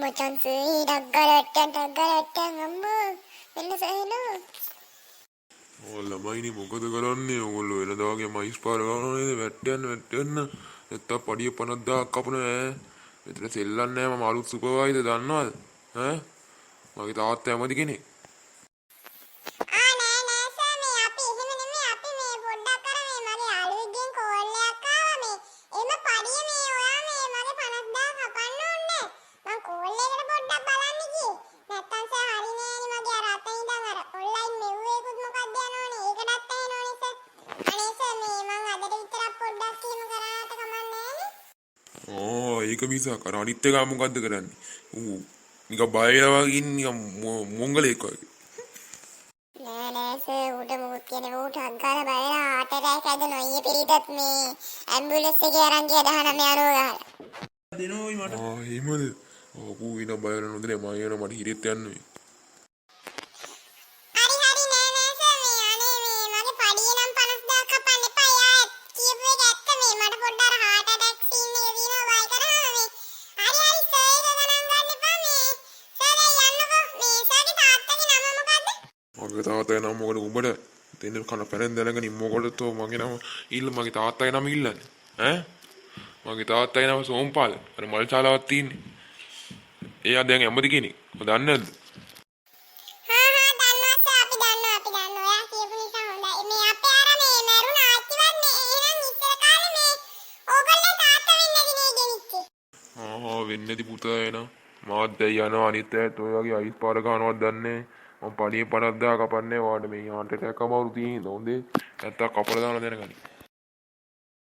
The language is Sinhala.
Chansi, daggarattan, ammo. Enna sayno. ළමයිනි මොකද කරන්නේ ඔයගොල්ලෝ වෙනදා වගේ මයිස් පාර ගන්නවා නේද වැටෙන්න නැත්තම් පඩිය 50000ක් කපනවා ඈ මෙතන සෙල්ලම් නැහැ මම අලුත් සුපර්වයිසර් දන්නවද ඈ මගේ තාත්තා ඇමති කෙනෙක් ඒක මිසක් අර අනිත් එක මොකද්ද කරන්නේ ඌ නිකන් බය වෙලා වගේ ඉන්නේ නිකන් මොංගලෙක් වගේ නෑ සර් උඩ මොකද කියන්නේ ඌට අංකාර බයලා heart attack හැදෙනවා ඊයේ පිරිතත් මේ ඇම්බියුලන්ස් එකේ අරන් ගියා 19 යනවා ගහලා දෙනෝයි මට එහෙමද ඌ ඉන බය වෙන නොදේ මම යනවා මට හිරෙත් යන්න වෙයි මගේ තාත්තගේ නම මොකද උඹට දෙන්න කන පැරෙන් දැනගෙන මොකටද මගේ නම මගේ තාත්තගේ නම ඉල්ලන්නේ ඈ මගේ තාත්තගේ නම සෝම්පාල අර මල් ශාලාවක් තියෙන්නේ එයා දැන් ඇමති කෙනෙක් ඔය දන්නේ නැද්ද වෙන්නේ නැති පුතා එනවා මාත් දැන් යනවා අනිත් ඇයිත් ඔය වගේ අයිස් පාර ගන්නවත් දන්නේ මම පඩිය 50000 කපන්නේ ඔයාලට මේ heart attack අමාරු තියෙන හොඳේ නැත්තම් කපලා දාන දැනගනි